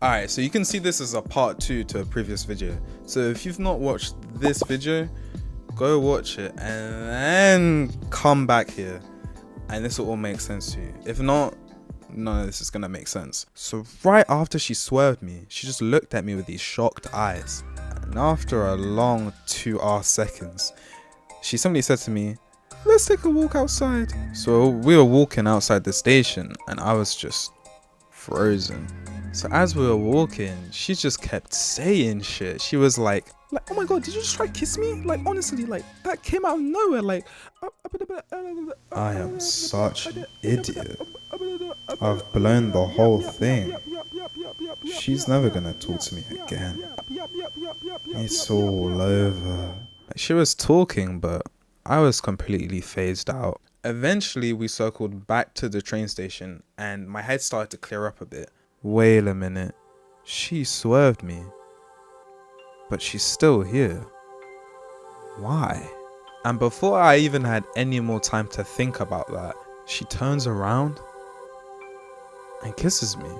Alright, so you can see this as a part 2 to a previous video. So if you've not watched this video, go watch it and then come back here and this will all make sense to you. If not, none of this is gonna make sense. So right after she swerved me, she just looked at me with these shocked eyes. And after a long 2 seconds, she simply said to me, "Let's take a walk outside." So we were walking outside the station and I was just frozen. So as we were walking, she just kept saying shit. She was like, "Oh my god, did you just try to kiss me? Like, honestly, like, that came out of nowhere, like, I am such an idiot. I've blown the whole thing. She's never gonna talk to me again. It's all over." She was talking, but I was completely phased out. Eventually, we circled back to the train station and my head started to clear up a bit. Wait a minute, she swerved me, but she's still here. Why? And before I even had any more time to think about that, she turns around and kisses me.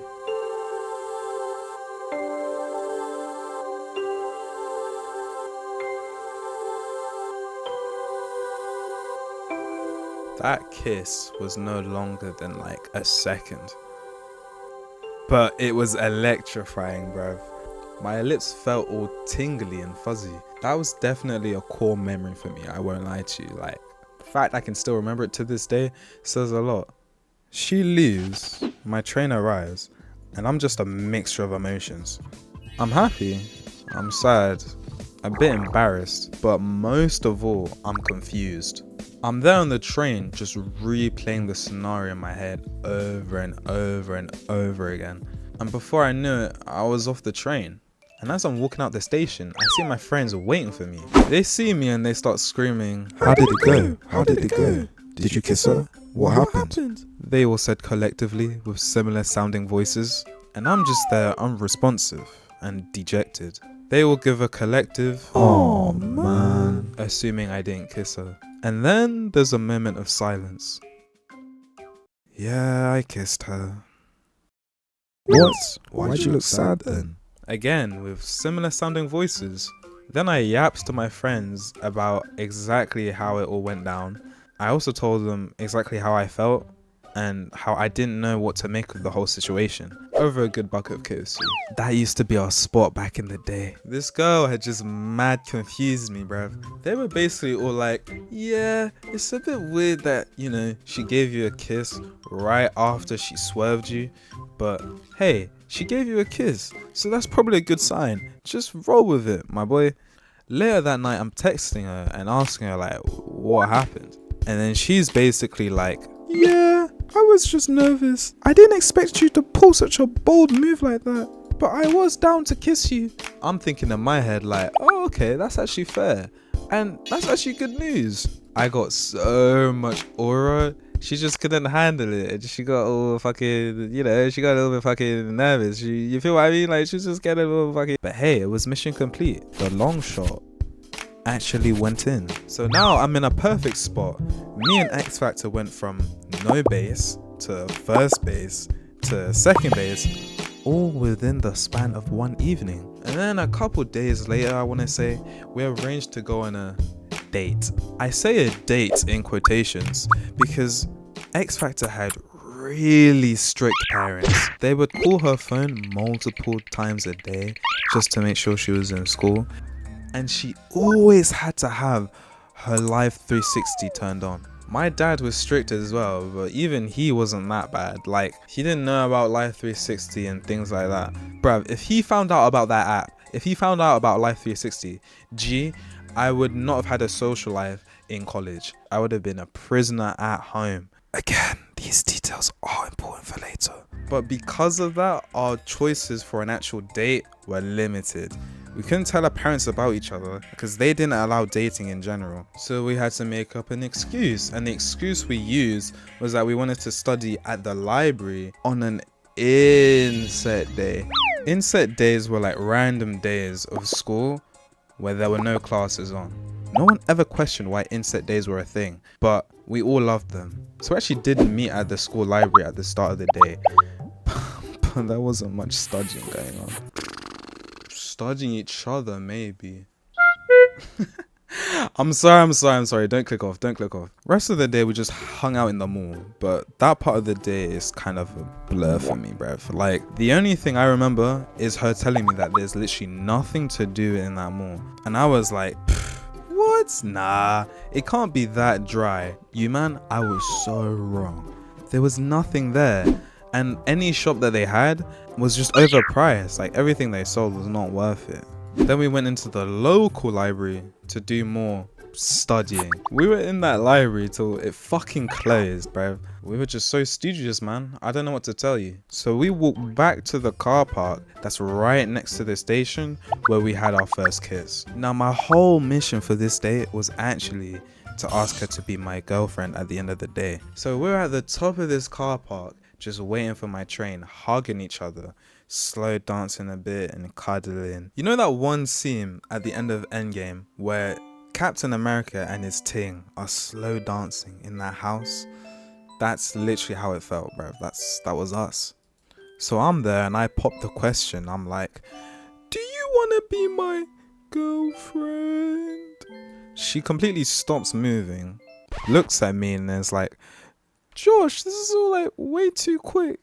That kiss was no longer than like a second. But it was electrifying, bruv. My lips felt all tingly and fuzzy. That was definitely a core memory for me, I won't lie to you. Like, the fact I can still remember it to this day says a lot. She leaves, my train arrives, and I'm just a mixture of emotions. I'm happy, I'm sad, a bit embarrassed, but most of all, I'm confused. I'm there on the train, just replaying the scenario in my head over and over and over again. And before I knew it, I was off the train. And as I'm walking out the station, I see my friends waiting for me. They see me and they start screaming, "How did it go? How did it go? Did you kiss her? What happened?" They all said collectively with similar sounding voices. And I'm just there unresponsive and dejected. They all give a collective, "Oh man," assuming I didn't kiss her. And then there's a moment of silence. Yeah, I kissed her. "What? Why'd you look sad then?" Again, with similar sounding voices. Then I yapped to my friends about exactly how it all went down. I also told them exactly how I felt and how I didn't know what to make of the whole situation over a good bucket of KFC. That used to be our spot back in the day. This girl had just mad confused me, bruv. They were basically all like, "Yeah, it's a bit weird that, you know, she gave you a kiss right after she swerved you, but hey, she gave you a kiss, so that's probably a good sign. Just roll with it, my boy." Later that night, I'm texting her and asking her like, what happened? And then she's basically like, "Yeah, I was just nervous. I didn't expect you to pull such a bold move like that, but I was down to kiss you." I'm thinking in my head like, oh, okay, that's actually fair. And that's actually good news. I got so much aura. She just couldn't handle it. She got all fucking, you know, she got a little bit fucking nervous. You feel what I mean? Like, she was just getting a little fucking... But hey, it was mission complete. The long shot actually went in. So now I'm in a perfect spot. Me and X Factor went from no base to first base to second base, all within the span of one evening. And then a couple days later, I want to say, we arranged to go on a date. I say a date in quotations because X Factor had really strict parents. They would call her phone multiple times a day just to make sure she was in school. And she always had to have her Live 360 turned on. My dad was strict as well, but even he wasn't that bad. Like, he didn't know about Live 360 and things like that. Bruv, if he found out about that app, if he found out about Live 360, I would not have had a social life in college. I would have been a prisoner at home. Again, these details are important for later. But because of that, our choices for an actual date were limited. We couldn't tell our parents about each other because they didn't allow dating in general. So we had to make up an excuse. And the excuse we used was that we wanted to study at the library on an inset day. Inset days were like random days of school where there were no classes on. No one ever questioned why inset days were a thing, but we all loved them. So we actually did meet at the school library at the start of the day. There wasn't much studging going on. Studging each other, maybe. I'm sorry. Don't click off. Rest of the day, we just hung out in the mall. But that part of the day is kind of a blur for me, bruv. Like, the only thing I remember is her telling me that there's literally nothing to do in that mall. And I was like, what? Nah, it can't be that dry. You man, I was so wrong. There was nothing there. And any shop that they had was just overpriced. Like, everything they sold was not worth it. Then we went into the local library to do more studying. We were in that library till it fucking closed, bruv. We were just so studious, man. I don't know what to tell you. So we walked back to the car park that's right next to the station where we had our first kiss. Now, my whole mission for this date was actually to ask her to be my girlfriend at the end of the day. So we're at the top of this car park, just waiting for my train, hugging each other, slow dancing a bit and cuddling. You know that one scene at the end of Endgame where Captain America and his ting are slow dancing in that house? That's literally how it felt, bruv. That was us. So I'm there and I pop the question. I'm like, do you want to be my girlfriend? She completely stops moving, looks at me and is like, Josh, this is all like way too quick.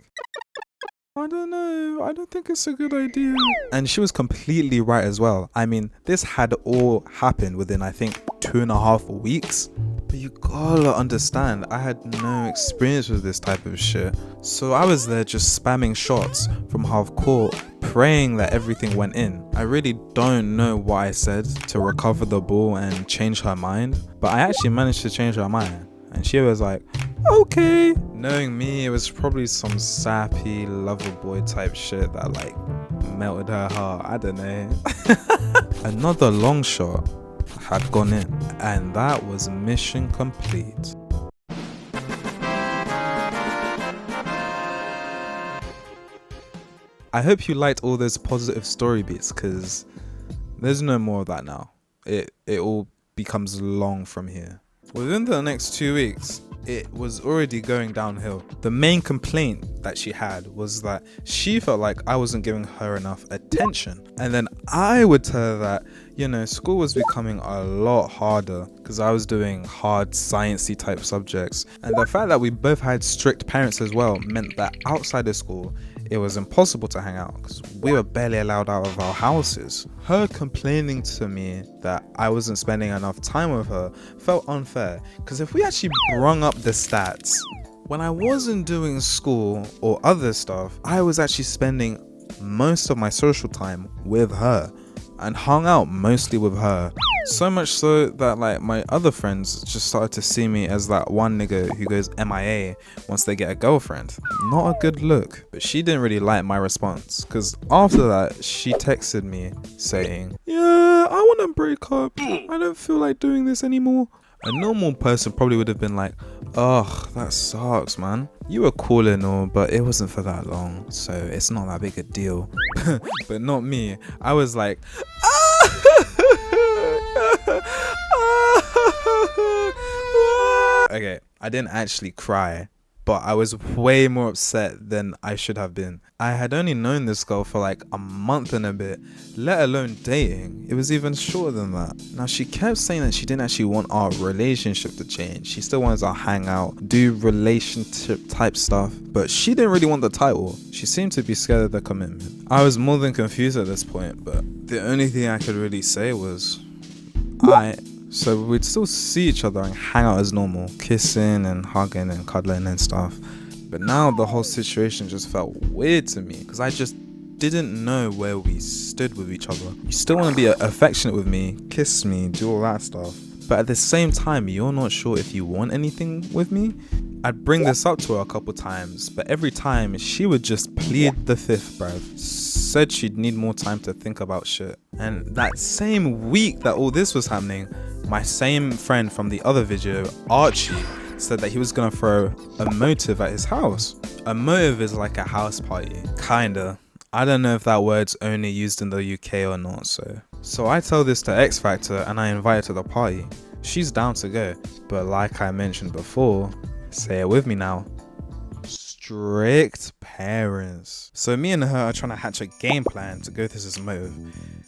I don't know, I don't think it's a good idea. And she was completely right as well. I mean, this had all happened within, I think, 2.5 weeks. But you gotta understand, I had no experience with this type of shit. So I was there just spamming shots from half court, praying that everything went in. I really don't know what I said to recover the ball and change her mind, but I actually managed to change her mind. And she was like, okay. Knowing me, it was probably some sappy lover boy type shit that like melted her heart. I don't know. Another long shot had gone in, and that was mission complete. I hope you liked all those positive story beats, because there's no more of that now. It all becomes long from here. Within the next 2 weeks, it was already going downhill. The main complaint that she had was that she felt like I wasn't giving her enough attention. And then I would tell her that, you know, school was becoming a lot harder because I was doing hard sciencey type subjects. And the fact that we both had strict parents as well meant that outside of school, it was impossible to hang out because we were barely allowed out of our houses. Her complaining to me that I wasn't spending enough time with her felt unfair, because if we actually brung up the stats, when I wasn't doing school or other stuff, I was actually spending most of my social time with her and hung out mostly with her. So much so that like my other friends just started to see me as that one nigga who goes MIA once they get a girlfriend. Not a good look. But she didn't really like my response, because after that she texted me saying, yeah, I want to break up. I don't feel like doing this anymore. A normal person probably would have been like, ugh, that sucks, man. You were cool and all, but it wasn't for that long, so it's not that big a deal. But not me. I was like, okay, I didn't actually cry, but I was way more upset than I should have been. I had only known this girl for like a month and a bit, let alone dating. It was even shorter than that. Now, she kept saying that she didn't actually want our relationship to change. She still wanted to hang out, do relationship type stuff, but she didn't really want the title. She seemed to be scared of the commitment. I was more than confused at this point, but the only thing I could really say was, alright. So we'd still see each other and hang out as normal, kissing and hugging and cuddling and stuff. But now the whole situation just felt weird to me, because I just didn't know where we stood with each other. You still want to be affectionate with me, kiss me, do all that stuff, but at the same time you're not sure if you want anything with me. I'd bring this up to her a couple times, but every time she would just plead the fifth, bruv. Said she'd need more time to think about shit. And that same week that all this was happening, my same friend from the other video, Archie, said that he was gonna throw a motive at his house. A motive is like a house party, kinda. I don't know if that word's only used in the UK or not, so I tell this to X Factor and I invite her to the party. She's down to go, but like I mentioned before, say it with me now, strict parents. So me and her are trying to hatch a game plan to go through this motive.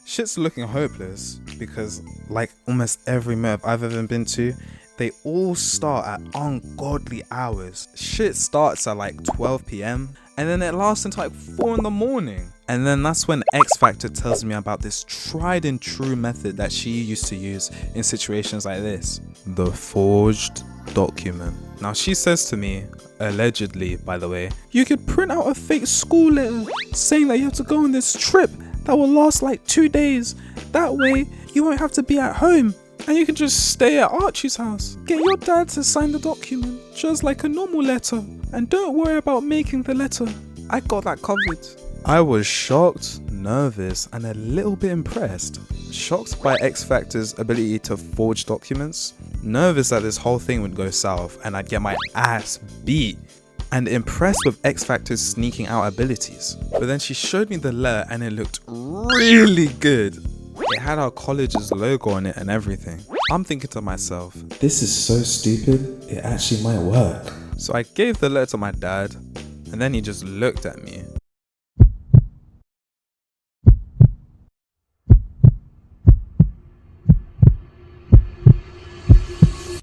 Shit's looking hopeless because like almost every motive I've ever been to, they all start at ungodly hours. Shit starts at like 12 p.m. and then it lasts until like 4 in the morning. And then that's when X Factor tells me about this tried and true method that she used to use in situations like this. The forged document. Now she says to me, allegedly by the way, you could print out a fake school letter saying that you have to go on this trip that will last like 2 days. That way you won't have to be at home. And you can just stay at Archie's house. Get your dad to sign the document, just like a normal letter. And don't worry about making the letter. I got that covered. I was shocked, nervous, and a little bit impressed. Shocked by X Factor's ability to forge documents. Nervous that this whole thing would go south and I'd get my ass beat. And impressed with X Factor's sneaking out abilities. But then she showed me the letter and it looked really good. It had our college's logo on it and everything. I'm thinking to myself, This is so stupid, it actually might work. so I gave the letter to my dad and then he just looked at me.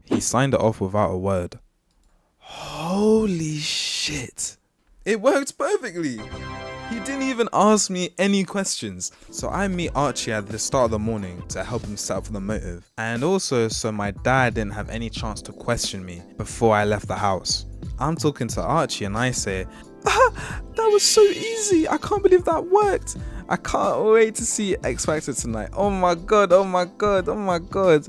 He signed it off without a word. Holy shit. It worked perfectly. He didn't even ask me any questions. So I meet Archie at the start of the morning to help him set up for the motive. And also so my dad didn't have any chance to question me before I left the house. I'm talking to Archie and I say, that was so easy. I can't believe that worked. I can't wait to see X Factor tonight. Oh my god, oh my god, oh my god.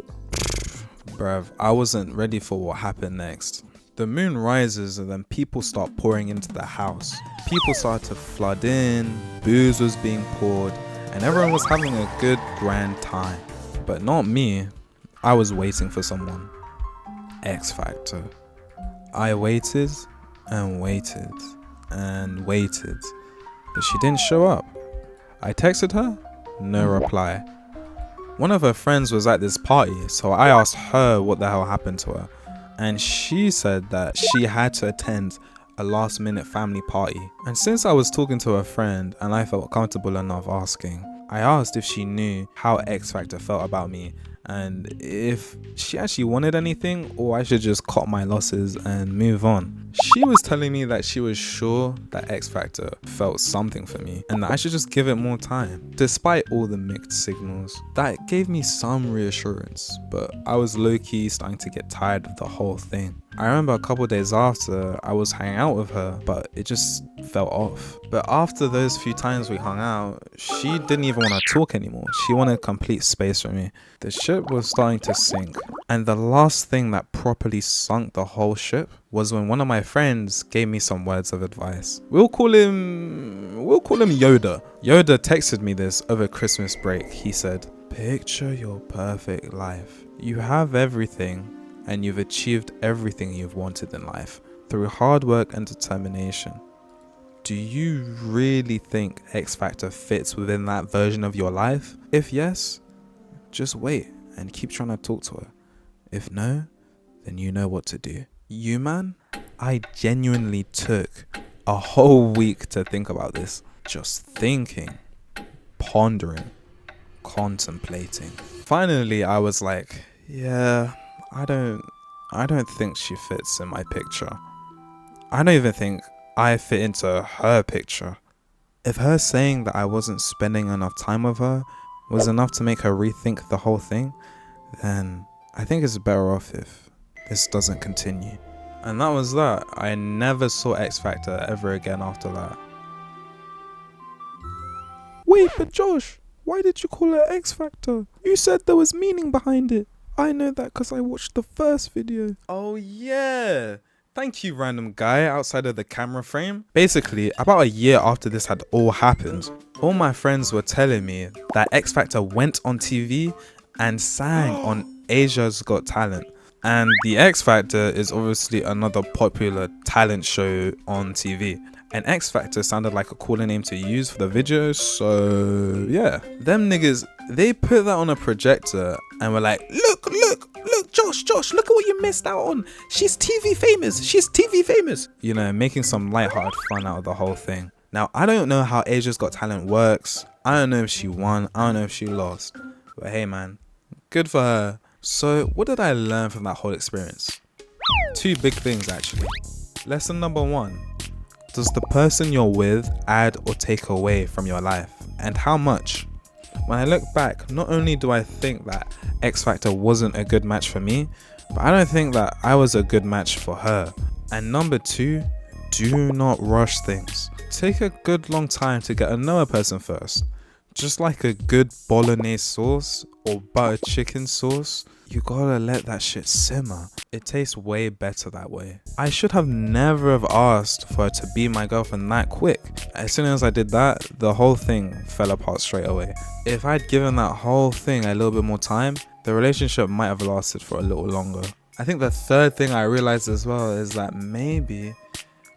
Bruv, I wasn't ready for what happened next. The moon rises and then people start pouring into the house. People started to flood in, booze was being poured, and everyone was having a good grand time. But not me. I was waiting for someone. X Factor. I waited and waited and waited, but she didn't show up. I texted her, no reply. One of her friends was at this party, so I asked her what the hell happened to her. And she said that she had to attend a last minute family party. And since I was talking to her friend and I felt comfortable enough asking, I asked if she knew how X Factor felt about me and if she actually wanted anything or I should just cut my losses and move on. She was telling me that she was sure that X Factor felt something for me and that I should just give it more time. Despite all the mixed signals, that gave me some reassurance, but I was low-key starting to get tired of the whole thing. I remember a couple days after I was hanging out with her, but it just felt off. But after those few times we hung out, she didn't even want to talk anymore. She wanted complete space from me. The ship was starting to sink, and the last thing that properly sunk the whole ship was when one of my friends gave me some words of advice. We'll call him Yoda. Yoda texted me this over Christmas break. He said, "Picture your perfect life. You have everything and you've achieved everything you've wanted in life through hard work and determination. Do you really think X Factor fits within that version of your life? If yes, just wait and keep trying to talk to her. If no, then you know what to do." You man, I genuinely took a whole week to think about this. Just thinking, pondering, contemplating. Finally, I was like, yeah, I don't think she fits in my picture. I don't even think I fit into her picture. If her saying that I wasn't spending enough time with her was enough to make her rethink the whole thing, then I think it's better off if this doesn't continue. And that was that. I never saw X Factor ever again after that. Wait, but Josh, why did you call her X Factor? You said there was meaning behind it. I know that because I watched the first video. Oh yeah. Thank you, random guy outside of the camera frame. Basically, about a year after this had all happened, all my friends were telling me that X Factor went on TV and sang on Asia's Got Talent. And the X Factor is obviously another popular talent show on TV. And X Factor sounded like a cooler name to use for the video, so yeah. Them niggas, they put that on a projector and were like, look, Josh, look at what you missed out on. She's TV famous. You know, making some lighthearted fun out of the whole thing. Now, I don't know how Asia's Got Talent works. I don't know if she won. I don't know if she lost. But hey, man, good for her. So, what did I learn from that whole experience? Two big things, actually. Lesson number 1. Does the person you're with add or take away from your life? And how much? When I look back, not only do I think that X Factor wasn't a good match for me, but I don't think that I was a good match for her. And number 2, do not rush things. Take a good long time to get to know a person first. Just like a good bolognese sauce or butter chicken sauce, you gotta let that shit simmer. It tastes way better that way. I should have never have asked for her to be my girlfriend that quick. As soon as I did that, the whole thing fell apart straight away. If I'd given that whole thing a little bit more time, the relationship might have lasted for a little longer. I think the third thing I realized as well is that maybe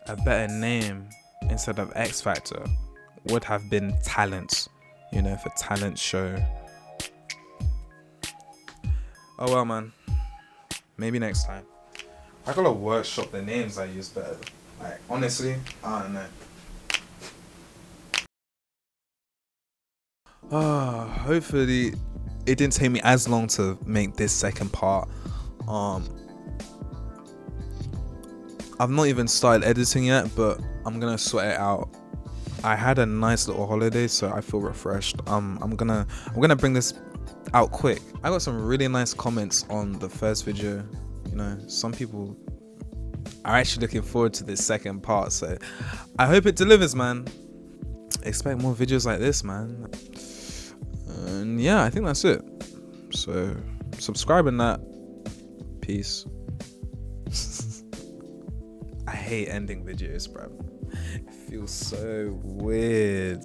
a better name instead of X Factor would have been Talent. You know, for talent show. Oh well, man. Maybe next time. I gotta workshop the names I use better. Like, honestly, I don't know. Hopefully it didn't take me as long to make this second part. I've not even started editing yet, but I'm gonna sort it out. I had a nice little holiday, so I feel refreshed. I'm gonna bring this out quick. I got some really nice comments on the first video. You know, some people are actually looking forward to this second part, so I hope it delivers, man. Expect more videos like this, man. And yeah, I think that's it. So subscribe and that. Peace. I hate ending videos, bro. It feels so weird.